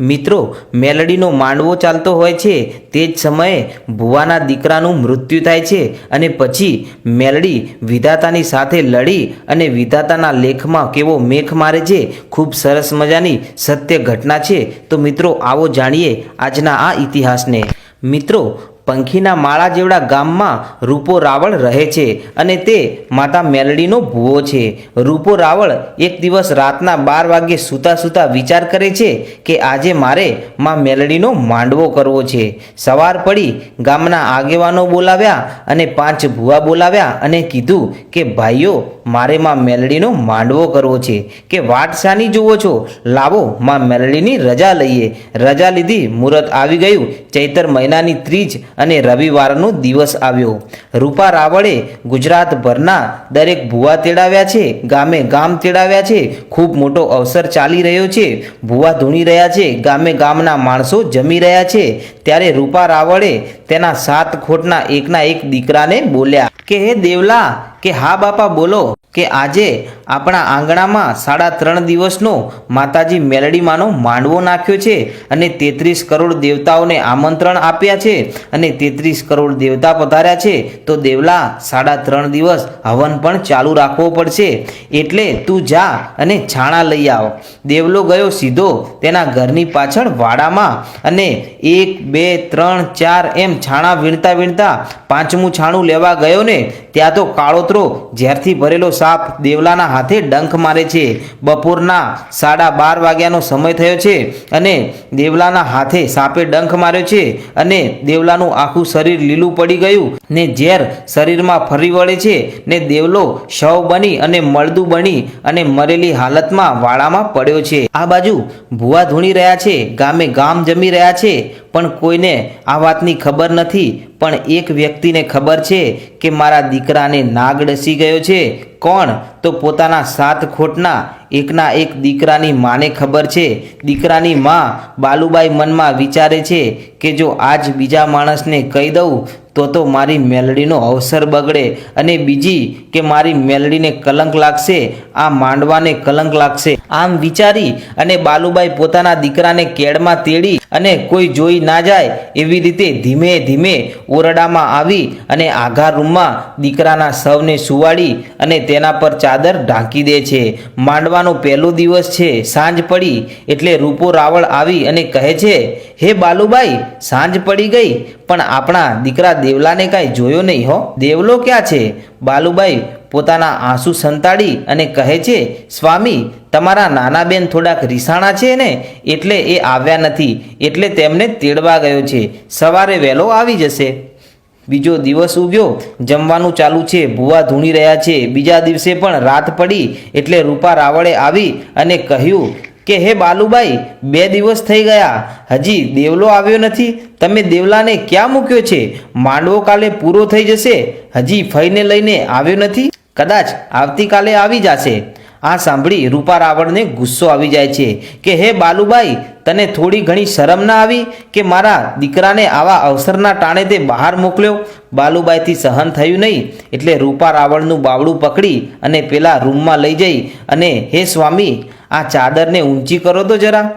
મિત્રો, મેલડીનો માંડવો ચાલતો હોય છે તે જ સમયે ભુવાના દીકરાનું મૃત્યુ થાય છે અને પછી મેલડી વિધાતાની સાથે લડી અને વિધાતાના લેખમાં કેવો મેખ મારે છે. ખૂબ સરસ મજાની સત્ય ઘટના છે. તો મિત્રો, આવો જાણીએ આજના આ ઇતિહાસને. મિત્રો, પંખીના માળા જેવડા ગામમાં રૂપો રાવળ રહે છે અને તે માતા મેલડીનો ભૂવો છે. રૂપો રાવળ એક દિવસ રાતના 12 વાગ્યે સૂતા સૂતા વિચાર કરે છે કે આજે મારે માં મેલડીનો માંડવો કરવો છે. સવાર પડી ગામના આગેવાનો બોલાવ્યા અને 5 ભૂવા બોલાવ્યા અને કીધું કે ભાઈઓ, મારે માં મેલડીનો માંડવો કરવો છે. કે વાટ શાની જુઓ છો? લાવો માં મેલડીની રજા લઈએ. રજા લીધી. મુહૂર્ત આવી ગયું. ચૈત્ર મહિનાની ત્રીજ અને રવિવારનો દિવસ આવ્યો. રૂપા રાવળે ગુજરાતભરના દરેક ભૂવા તેડાવ્યા છે, ગામે ગામ તેડાવ્યા છે. ખૂબ મોટો અવસર ચાલી રહ્યો છે. ભૂવા ધૂણી રહ્યા છે, ગામે ગામના માણસો જમી રહ્યા છે. ત્યારે રૂપા રાવળે તેના 7 ખોટના એકના એક દીકરાને બોલ્યા કે હે દેવલા, કે હા બાપા બોલો, કે આજે આપણા આંગણામાં 3.5 દિવસનો માતાજી મેલડીમાંનો માંડવો નાખ્યો છે અને 33 કરોડ દેવતાઓને આમંત્રણ આપ્યા છે અને 33 કરોડ દેવતા પધાર્યા છે. તો દેવલા, 3.5 દિવસ હવન પણ ચાલુ રાખવો પડશે. એટલે તું જા અને છાણા લઈ આવ. દેવલો ગયો સીધો તેના ઘરની પાછળ વાડામાં અને 1 2 3 4 એમ છાણા વીણતા વીણતા 5મું છાણું લેવા ગયો ને ત્યાં તો કાળોતરો ઝેરથી ભરેલો સાપ દેવલાના હાથે ડંખ મારે છે. બપોરના 12:30 વાગ્યાનો સમય થયો છે અને દેવલાના હાથે સાપે ડંખ માર્યો છે અને દેવલાનું આખું શરીર લીલું પડી ગયું ને ઝેર શરીરમાં ફરી વળે છે ને દેવલો શવ બની અને મળદું બની અને મરેલી હાલતમાં વાડામાં પડ્યો છે. આ બાજુ ભૂવા ધૂણી રહ્યા છે, ગામે ગામ જમી રહ્યા છે, પણ કોઈને આ વાતની ખબર નથી. પણ એક વ્યક્તિને ખબર છે કે મારા દીકરાને નાગ ડસી ગયો છે. કોણ? તો પોતાના 7 ખોટના એકના એક દીકરાની માને ખબર છે. દીકરાની માં બાલુબાઈ મનમાં વિચારે છે કે જો આજ બીજા માણસને કહી દઉં તો મારી મેલડીનો અવસર બગડે અને બીજી કે મારી મેલડીને કલંક લાગશે, આ માંડવાને કલંક લાગશે. આમ વિચારી અને બાલુબાઈ પોતાના દીકરાને કેળમાં તેડી અને કોઈ જોઈ ના જાય એવી રીતે ધીમે ધીમે ઓરડામાં આવી અને આઘા રૂમમાં દીકરાના શવને સુવાડી અને તેના પર ચાદર ઢાંકી દે છે. માંડવાનો પહેલો દિવસ છે. સાંજ પડી એટલે રૂપો રાવળ આવી અને કહે છે, હે બાલુબાઈ, સાંજ પડી ગઈ પણ આપણા દીકરા દેવલાને કાંઈ જોયો નહીં હો. દેવલો ક્યાં છે? બાલુબાઈ પોતાના આંસુ સંતાડી અને કહે છે, સ્વામી, તમારા નાના બેન થોડાક રીસાણા છે ને એટલે એ આવ્યા નથી, એટલે તેમને તેડવા ગયો છે. સવારે વહેલો આવી જશે. બીજો દિવસ ઉગ્યો. જમવાનું ચાલુ છે. ભૂવા ધૂણી રહ્યા છે. બીજા દિવસે પણ રાત પડી એટલે રૂપા રાવળે આવી અને કહ્યું કે હે બાલુબાઈ, 2 દિવસ થઈ ગયા, હજી દેવલો આવ્યો નથી. તમે દેવલાને ક્યાં મૂક્યો છે? માંડવો કાલે પૂરો થઈ જશે, હજી ફઈને લઈને આવ્યો નથી. કદાચ આવતીકાલે આવી જશે. આ સાંભળી રૂપા રાવળને ગુસ્સો આવી જાય છે કે હે બાલુબાઈ, તને થોડી ઘણી શરમ ના આવી કે મારા દીકરાને આવા અવસરના ટાણે તે બહાર મોકલ્યો? બાલુબાઈથી સહન થયું નહીં એટલે રૂપા રાવળનું બાવડું પકડી અને પેલા રૂમમાં લઈ જઈ અને હે સ્વામી, આ ચાદરને ઊંચી કરો તો જરા.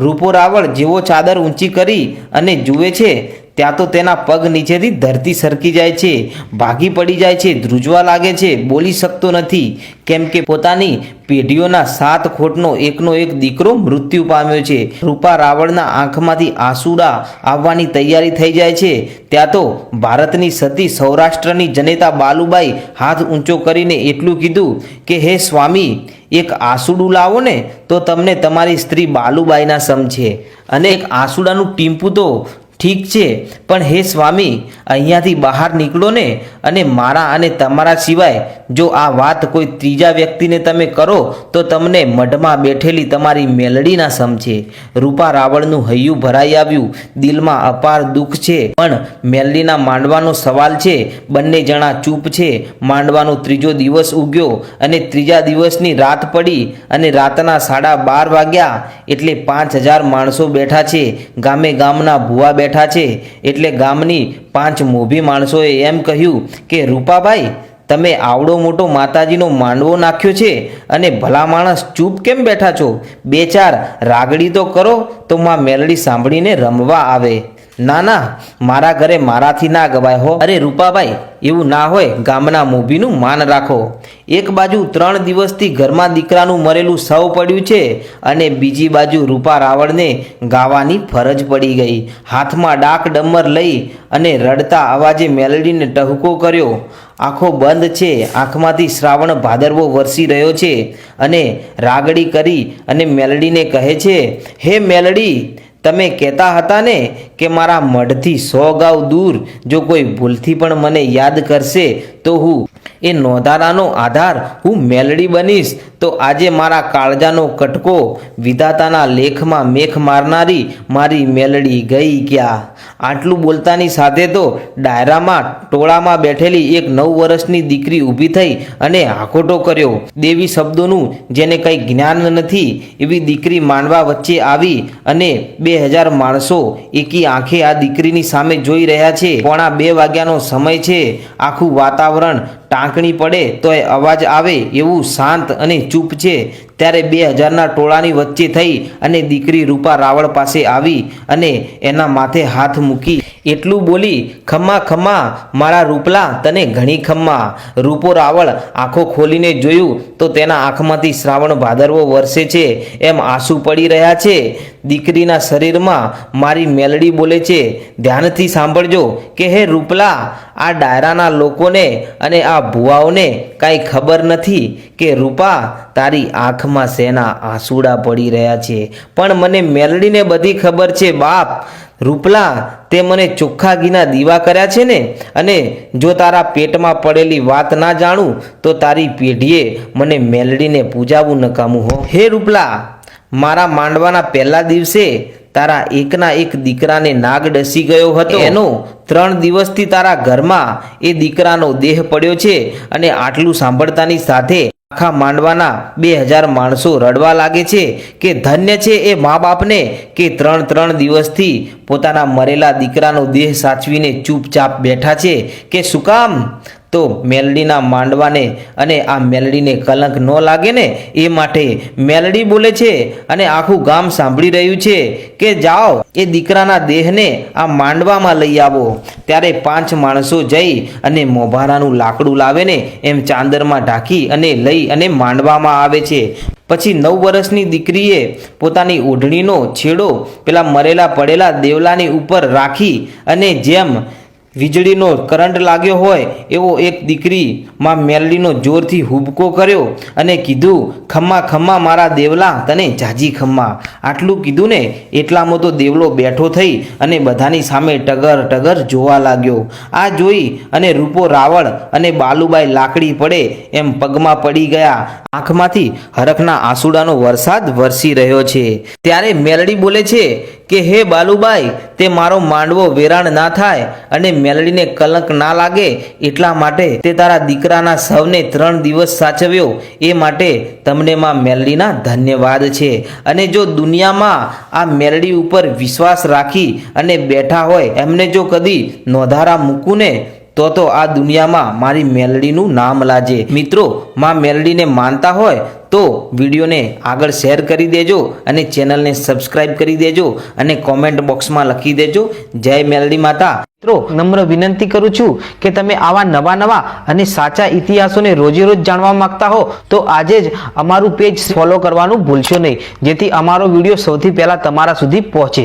રૂપો રાવળ જેવો ચાદર ઊંચી કરી અને જુએ છે ત્યાં તો તેના પગ નીચેથી ધરતી સરકી જાય છે, ભાગી પડી જાય છે, ધ્રુજવા લાગે છે, બોલી શકતો નથી કેમ કે પોતાની પેઢીઓના 7 ખોટનો એકનો એક દીકરો મૃત્યુ પામ્યો છે. રૂપા રાવળના આંખમાંથી આંસુડા આવવાની તૈયારી થઈ જાય છે. ત્યાં તો ભારતની સતી સૌરાષ્ટ્રની જનેતા બાલુબાઈ હાથ ઊંચો કરીને એટલું કીધું કે હે સ્વામી, એક આંસુડું લાવો ને તો તમને તમારી સ્ત્રી બાલુબાઈના સમજે. અને એક આંસુડાનું ટીમ્પું તો ઠીક છે, પણ હે સ્વામી, અહીંયાથી બહાર નીકળો ને અને મારા અને તમારા સિવાય જો આ વાત કોઈ ત્રીજા વ્યક્તિને તમે કરો તો તમને મઢમાં બેઠેલી તમારી મેલડી ના સમજે. રૂપા રાવળનું હૈયું ભરાઈ આવ્યું. દિલમાં અપાર દુઃખ છે, પણ મેલડીના માંડવાનો સવાલ છે. બંને જણા ચૂપ છે. માંડવાનો 3જો દિવસ ઉગ્યો અને 3જા દિવસની રાત પડી અને રાતના 12:30 વાગ્યા એટલે 5000 માણસો બેઠા છે. ગામે ગામના ભૂવા બેઠા છે એટલે ગામની 5 મોભી માણસોએ એમ કહ્યું કે રૂપાભાઈ, તમે આવડો મોટો માતાજીનો માંડવો નાખ્યો છે અને ભલા માણસ ચૂપ કેમ બેઠા છો? બે ચાર રાગડી તો કરો તો માં મેલડી સાંભળીને રમવા આવે. ના ના, મારા ઘરે મારાથી ના ગવાય હો. અરે રૂપાભાઈ, એવું ના હોય, ગામના મોભીનું માન રાખો. એક બાજુ 3 દિવસથી ઘરમાં દીકરાનું મરેલું સૌ પડ્યું છે અને બીજી બાજુ રૂપા રાવળને ગાવાની ફરજ પડી ગઈ. હાથમાં ડાક ડમર લઈ અને રડતા અવાજે મેલડીને ટહુકો કર્યો. આંખો બંધ છે, આંખમાંથી શ્રાવણ ભાદરવો વરસી રહ્યો છે અને રાગડી કરી અને મેલડીને કહે છે, હે મેલડી, તમે કહેતા હતા ને કે મારા મઢથી 100 ગાંવ દૂર જો કોઈ ભૂલથી પણ મને યાદ કરશે તો હું એ નોંધારાનો આધાર, હું મેલડી બનીશ. તો આજે મારા કાળજાનો કટકો, વિધાતાના લેખમાં મેખ મારનારી મારી મેલડી ગઈ ક્યાં? આટલું બોલતાની સાથે તો ડાયરામાં ટોળામાં બેઠેલી એક 9 વર્ષની દીકરી ઊભી થઈ અને હાકોટો કર્યો. દેવી શબ્દોનું જેને કંઈ જ્ઞાન નથી એવી દીકરી માંડવા વચ્ચે આવી અને 2000 માણસો એકી આંખે આ દીકરીની સામે જોઈ રહ્યા છે. 1:45 વાગ્યાનો સમય છે. આખું વાતાવરણ ટાંકણી પડે તોય અવાજ આવે એવું શાંત અને ચૂપ છે. ત્યારે 2000ના ટોળાની વચ્ચે થઈ અને દીકરી રૂપા રાવળ પાસે આવી અને એના માથે હાથ મૂકી એટલું બોલી, ખમ્મા ખમ્મા મારા રૂપલા, તને ઘણી ખમ્મા. રૂપો રાવળ આંખો ખોલીને જોયું તો તેના આંખમાંથી શ્રાવણ ભાદરવો વરસે છે એમ આંસુ પડી રહ્યા છે. દીકરીના શરીરમાં મારી મેલડી બોલે છે, ધ્યાનથી સાંભળજો કે હે રૂપલા, આ ડાયરાના લોકોને અને આ ભુવાઓને કાંઈ ખબર નથી કે રૂપા, તારી આંખમાં શેના આંસુડા પડી રહ્યા છે, પણ મને મેલડીને બધી ખબર છે બાપ. રૂપલા, તે મને ચોખ્ખા ઘીના દીવા કર્યા છે ને, અને જો તારા પેટમાં પડેલી વાત ના જાણું તો તારી પેઢીએ મને મેલડીને પૂજાવું નકામું હો. હે રૂપલા, મારા માંડવાના પહેલા દિવસે તારા એકના એક દીકરાને નાગ ડસી ગયો હતો. એનો 3 દિવસથી તારા ઘરમાં એ દીકરાનો દેહ પડ્યો છે અને આટલું સાંભળતાની સાથે આખા માંડવાના 2000 માણસો રડવા લાગે છે કે ધન્ય છે એ મા બાપને કે 3 દિવસથી પોતાના મરેલા દીકરાનો દેહ સાચવીને ચૂપચાપ બેઠા છે કે શું કામ? તો મેલડીના માંડવાને અને આ મેલડીને કલંક ન લાગે ને એ માટે મેલડી બોલે છે અને આખું ગામ સાંભળી રહ્યું છે કે જાઓ એ દીકરાના દેહને આ માંડવામાં લઈ આવો. ત્યારે 5 માણસો જઈ અને મોભારાનું લાકડું લાવે ને એમ ચાંદરમાં ઢાંકી અને લઈ અને માંડવામાં આવે છે. પછી 9 વર્ષની દીકરીએ પોતાની ઓઢણીનો છેડો પેલા મરેલા પડેલા દેવલાની ઉપર રાખી અને જેમ વીજળીનો કરંટ લાગ્યો હોય એવો એક દીકરી માં મેલડીનો જોરથી હુબકો કર્યો અને કીધું, ખમ્મા ખમ્મા મારા દેવલા, તને જાજી ખમ્મા. આટલું કીધું ને એટલામાં તો દેવલો બેઠો થઈ અને બધાની સામે ટગર ટગર જોવા લાગ્યો. આ જોઈ અને રૂપો રાવળ અને બાલુબાઈ લાકડી પડે એમ પગમાં પડી ગયા. આંખમાંથી હરખના આંસુડાનો વરસાદ વરસી રહ્યો છે. ત્યારે મેલડી બોલે છે કે હે બાલુબાઈ, તે મારો માંડવો વેરાણ ના થાય અને મેલડીને કલંક ના લાગે એટલા માટે તે તારા દીકરાના શવને 3 દિવસ સાચવ્યો. એ માટે તમને માં મેલડીના ધન્યવાદ છે. અને જો દુનિયામાં આ મેલડી ઉપર વિશ્વાસ રાખી અને બેઠા હોય એમને જો કદી નોંધારા મૂકું ને તો આ દુનિયામાં મારી મેલડીનું નામ લાજે. મિત્રો, માં મેલડીને માનતા હોય તો વિડીયોને આગળ શેર કરી દેજો અને ચેનલને સબસ્ક્રાઈબ કરી દેજો અને કોમેન્ટ બોક્સમાં લખી દેજો જય મેલડી માતા. મિત્રો, નમ્ર વિનંતી કરું છું કે તમે આવા નવા અને સાચા ઇતિહાસોને રોજે રોજ જાણવા માંગતા હો તો આજે જ અમારું પેજ ફોલો કરવાનું ભૂલશો નહીં, જેથી અમારો વિડીયો સૌથી પહેલા તમારા સુધી પહોંચે.